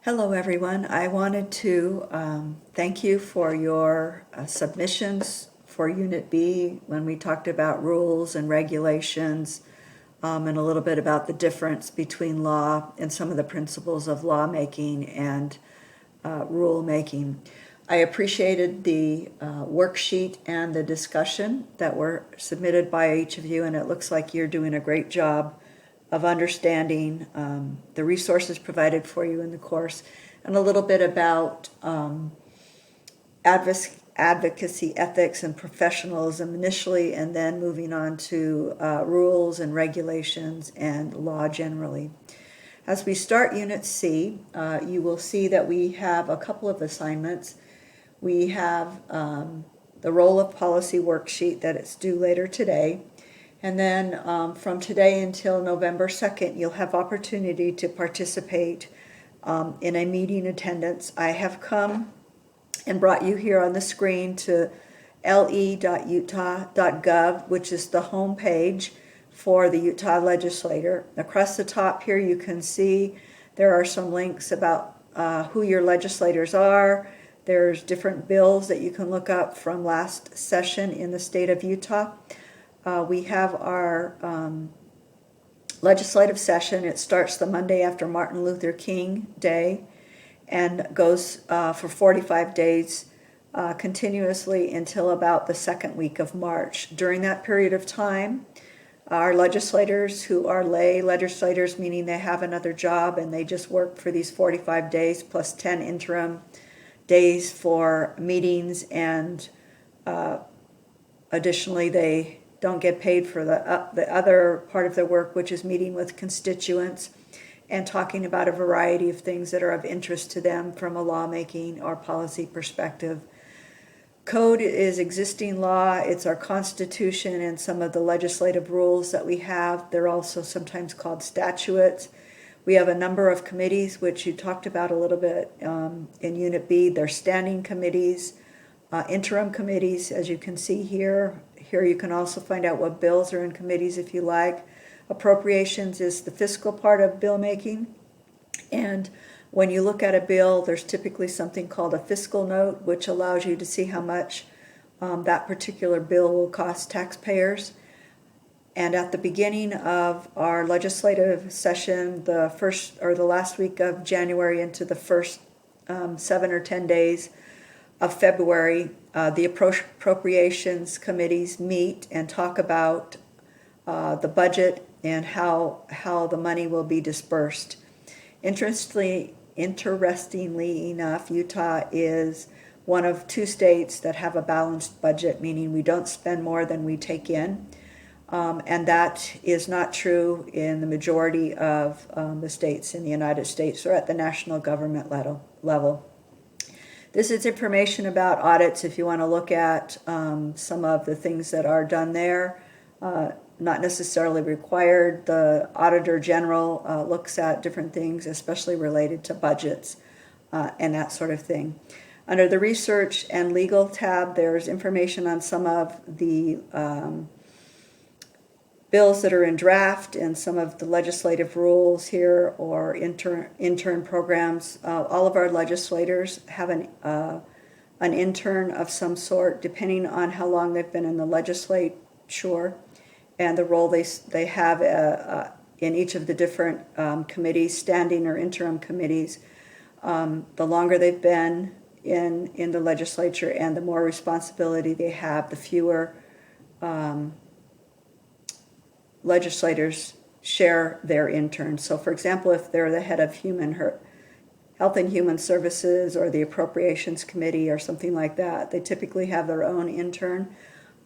Hello, everyone. I wanted to thank you for your submissions for Unit B when we talked about rules and regulations and a little bit about the difference between law and some of the principles of lawmaking and rule making. I appreciated the worksheet and the discussion that were submitted by each of you, and it looks like you're doing a great job of understanding the resources provided for you in the course, and a little bit about advocacy, ethics, and professionalism initially, and then moving on to rules and regulations and law generally. As we start Unit C, you will see that we have a couple of assignments. We have the role of policy worksheet that it's due later today. And then from today until November 2nd, you'll have opportunity to participate in a meeting attendance. I have come and brought you here on the screen to le.utah.gov, which is the home page for the Utah legislator. Across the top here, you can see there are some links about who your legislators are. There's different bills that you can look up from last session in the state of Utah. We have our legislative session. It starts the Monday after Martin Luther King Day and goes for 45 days continuously until about the second week of March. During that period of time, our legislators, who are lay legislators, meaning they have another job and they just work for these 45 days plus 10 interim days for meetings, and additionally they don't get paid for the other part of their work, which is meeting with constituents and talking about a variety of things that are of interest to them from a lawmaking or policy perspective. Code is existing law. It's our Constitution and some of the legislative rules that we have. They're also sometimes called statutes. We have a number of committees, which you talked about a little bit in Unit B. They're standing committees, interim committees, as you can see here. Here you can also find out what bills are in committees if you like. Appropriations is the fiscal part of bill making. And when you look at a bill, there's typically something called a fiscal note, which allows you to see how much that particular bill will cost taxpayers. And at the beginning of our legislative session, the first or the last week of January into the first 7 or 10 days of February, the appropriations committees meet and talk about the budget and how the money will be dispersed. Interestingly enough, Utah is one of two states that have a balanced budget, meaning we don't spend more than we take in. And that is not true in the majority of the states in the United States or at the national government level. This is information about audits if you want to look at some of the things that are done there. Not necessarily required. The Auditor General looks at different things, especially related to budgets and that sort of thing. Under the Research and Legal tab, there's information on some of the bills that are in draft and some of the legislative rules here or intern programs. All of our legislators have an intern of some sort, depending on how long they've been in the legislature and the role they have in each of the different committees, standing or interim committees. The longer they've been in the legislature and the more responsibility they have, the fewer legislators share their interns. So, for example, if they're the head of Health and Human Services or the Appropriations Committee or something like that, they typically have their own intern.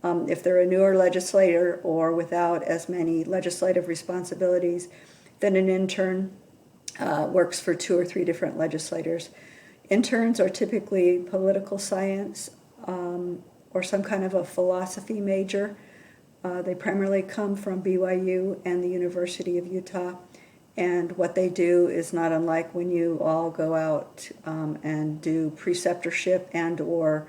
If they're a newer legislator or without as many legislative responsibilities, then an intern works for 2 or 3 different legislators. Interns are typically political science or some kind of a philosophy major. They primarily come from BYU and the University of Utah, and what they do is not unlike when you all go out and do preceptorship and or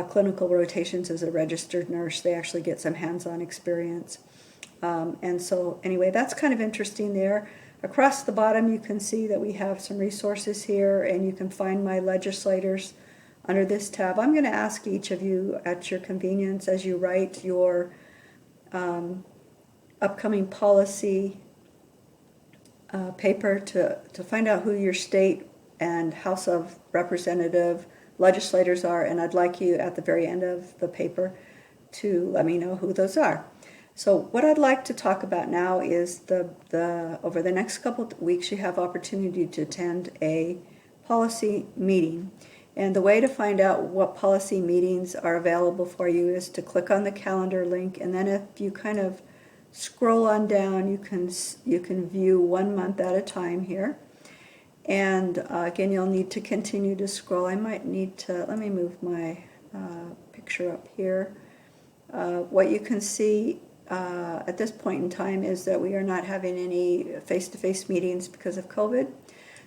clinical rotations as a registered nurse. They actually get some hands-on experience. And so anyway, that's kind of interesting there. Across the bottom, you can see that we have some resources here, and you can find my legislators under this tab. I'm going to ask each of you at your convenience as you write your upcoming policy paper to find out who your state and House of Representative legislators are, and I'd like you at the very end of the paper to let me know who those are. So what I'd like to talk about now is over the next couple of weeks you have opportunity to attend a policy meeting. And the way to find out what policy meetings are available for you is to click on the calendar link, and then if you kind of scroll on down, you can view 1 month at a time here. And again, you'll need to continue to scroll. I might need to, let me move my picture up here. What you can see at this point in time is that we are not having any face-to-face meetings because of COVID.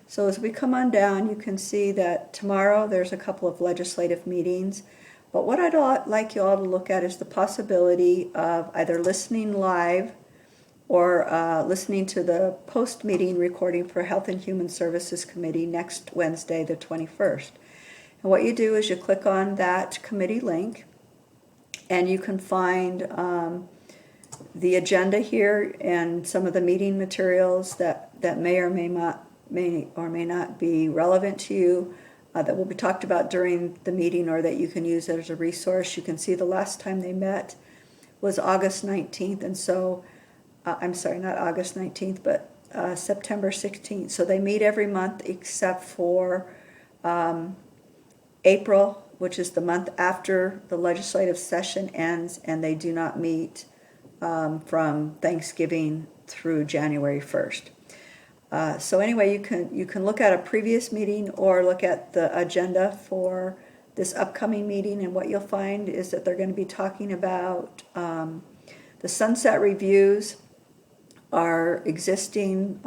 So as we come on down, you can see that tomorrow there's a couple of legislative meetings. But what I'd like you all to look at is the possibility of either listening live or listening to the post-meeting recording for Health and Human Services Committee next Wednesday, the 21st. And what you do is you click on that committee link, and you can find the agenda here and some of the meeting materials that may or may not be relevant to you, that will be talked about during the meeting or that you can use as a resource. You can see the last time they met was August 19th, and so, I'm sorry, not August 19th, but September 16th. So they meet every month except for April, which is the month after the legislative session ends, and they do not meet from Thanksgiving through January 1st. So anyway, you can look at a previous meeting or look at the agenda for this upcoming meeting, and what you'll find is that they're going to be talking about the sunset reviews, our existing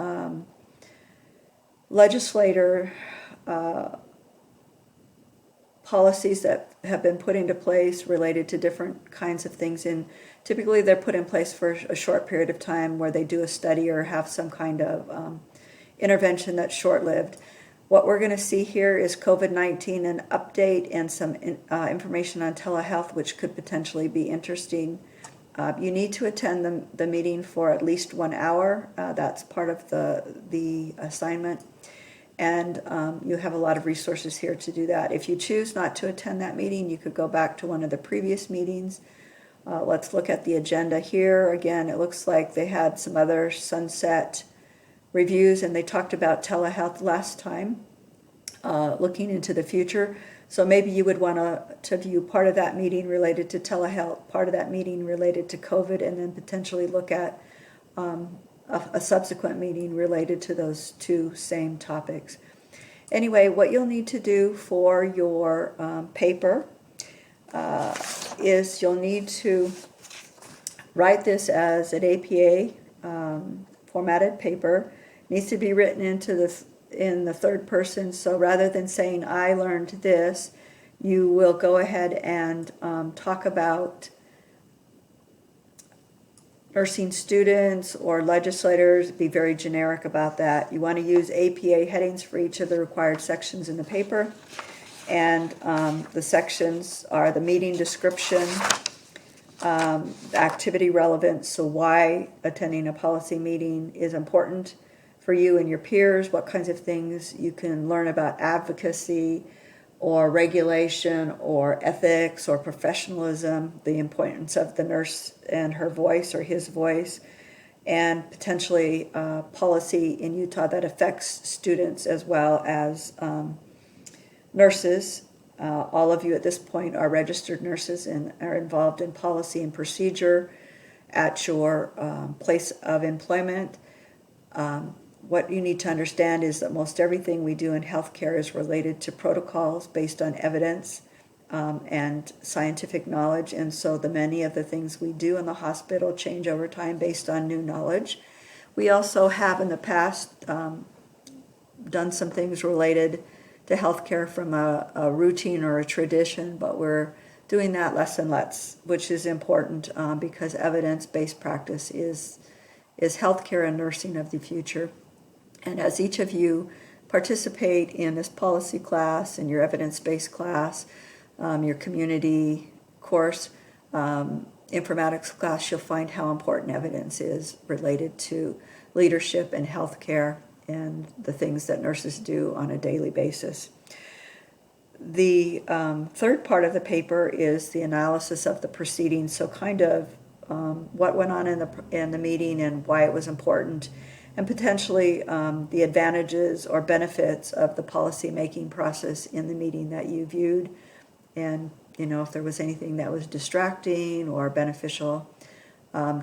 legislator policies that have been put into place related to different kinds of things, and typically they're put in place for a short period of time where they do a study or have some kind of intervention that's short-lived. What we're going to see here is COVID-19, an update, and some information on telehealth, which could potentially be interesting. You need to attend the meeting for at least 1 hour. That's part of the assignment. And you have a lot of resources here to do that. If you choose not to attend that meeting, you could go back to one of the previous meetings. Let's look at the agenda here. Again, it looks like they had some other sunset reviews, and they talked about telehealth last time, looking into the future. So maybe you would want to view part of that meeting related to telehealth, part of that meeting related to COVID, and then potentially look at a subsequent meeting related to those two same topics. Anyway, what you'll need to do for your paper is you'll need to write this as an APA formatted paper. It needs to be written in the third person, so rather than saying I learned this, you will go ahead and talk about nursing students or legislators. Be very generic about that. You want to use APA headings for each of the required sections in the paper, and the sections are the meeting description, the activity relevance, so why attending a policy meeting is important for you and your peers, what kinds of things you can learn about advocacy or regulation or ethics or professionalism, the importance of the nurse and her voice or his voice, and potentially policy in Utah that affects students as well as nurses. All of you at this point are registered nurses and are involved in policy and procedure at your place of employment. What you need to understand is that most everything we do in healthcare is related to protocols based on evidence and scientific knowledge, and so many of the things we do in the hospital change over time based on new knowledge. We also have in the past done some things related to healthcare from a routine or a tradition, but we're doing that less and less, which is important because evidence-based practice is healthcare and nursing of the future. And as each of you participate in this policy class, in your evidence-based class, your community course, informatics class, you'll find how important evidence is related to leadership and healthcare and the things that nurses do on a daily basis. The third part of the paper is the analysis of the proceedings, so kind of what went on in the meeting and why it was important, and potentially the advantages or benefits of the policy-making process in the meeting that you viewed, and if there was anything that was distracting or beneficial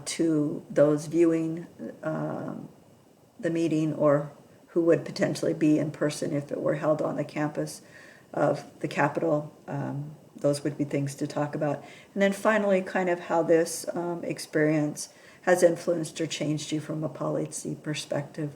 to those viewing the meeting, or who would potentially be in person if it were held on the campus of the Capitol. Those would be things to talk about. And then finally, kind of how this experience has influenced or changed you from a policy perspective.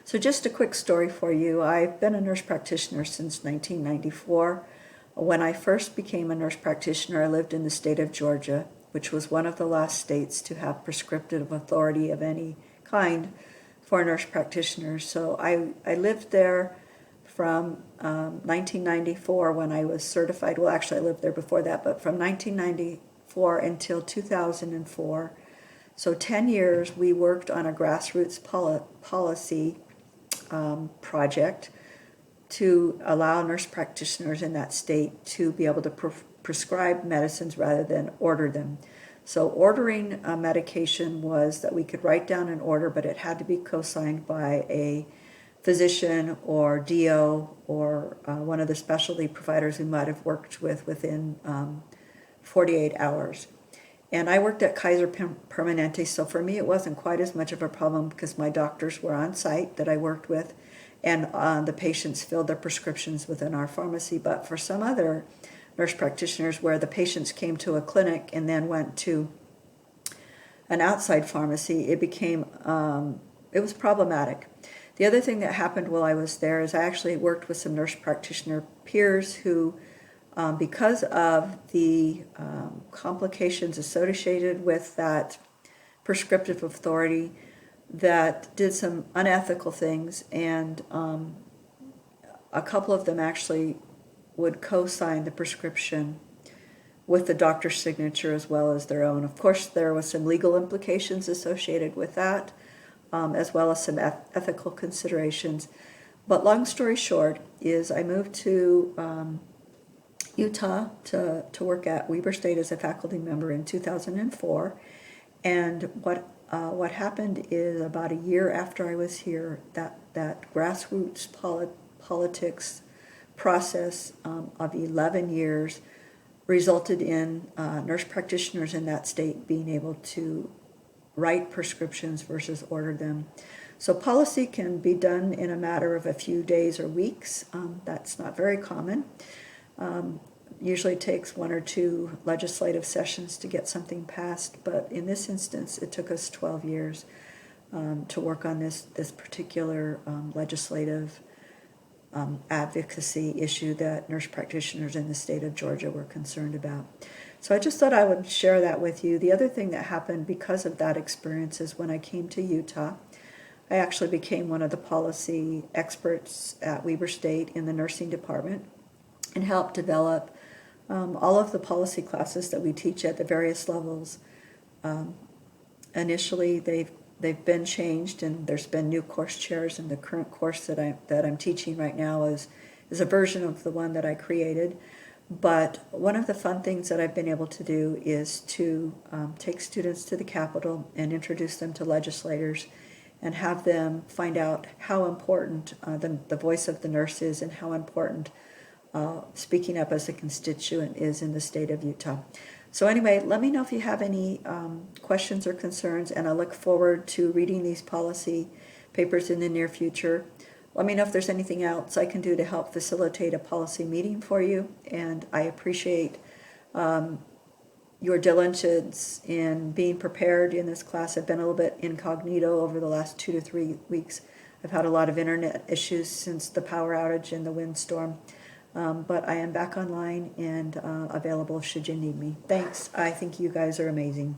So just a quick story for you. I've been a nurse practitioner since 1994. When I first became a nurse practitioner, I lived in the state of Georgia, which was one of the last states to have prescriptive authority of any kind for nurse practitioners. So I lived there from 1994 when I was certified. Well, actually, I lived there before that, but from 1994 until 2004. So 10 years, we worked on a grassroots policy project to allow nurse practitioners in that state to be able to prescribe medicines rather than order them. So ordering a medication was that we could write down an order, but it had to be co-signed by a physician or DO or one of the specialty providers we might have worked with within 48 hours. And I worked at Kaiser Permanente, so for me it wasn't quite as much of a problem because my doctors were on site that I worked with, and the patients filled their prescriptions within our pharmacy. But for some other nurse practitioners where the patients came to a clinic and then went to an outside pharmacy, it became, it was problematic. The other thing that happened while I was there is I actually worked with some nurse practitioner peers who, because of the complications associated with that prescriptive authority, that did some unethical things, and a couple of them actually would co-sign the prescription with the doctor's signature as well as their own. Of course, there was some legal implications associated with that, as well as some ethical considerations. But long story short is I moved to Utah to work at Weber State as a faculty member in 2004. And what happened is about a year after I was here, that grassroots politics process of 11 years resulted in nurse practitioners in that state being able to write prescriptions versus order them. So policy can be done in a matter of a few days or weeks. That's not very common. Usually takes 1 or 2 legislative sessions to get something passed, but in this instance it took us 12 years to work on this particular legislative advocacy issue that nurse practitioners in the state of Georgia were concerned about. So I just thought I would share that with you. The other thing that happened because of that experience is when I came to Utah, I actually became one of the policy experts at Weber State in the nursing department and helped develop all of the policy classes that we teach at the various levels. Initially, they've been changed, and there's been new course chairs, and the current course that I'm teaching right now is a version of the one that I created. But one of the fun things that I've been able to do is to take students to the Capitol and introduce them to legislators and have them find out how important the voice of the nurse is and how important speaking up as a constituent is in the state of Utah. So anyway, let me know if you have any questions or concerns, and I look forward to reading these policy papers in the near future. Let me know if there's anything else I can do to help facilitate a policy meeting for you, and I appreciate your diligence in being prepared in this class. I've been a little bit incognito over the last 2 to 3 weeks. I've had a lot of internet issues since the power outage and the windstorm. But I am back online and available should you need me. Thanks. I think you guys are amazing.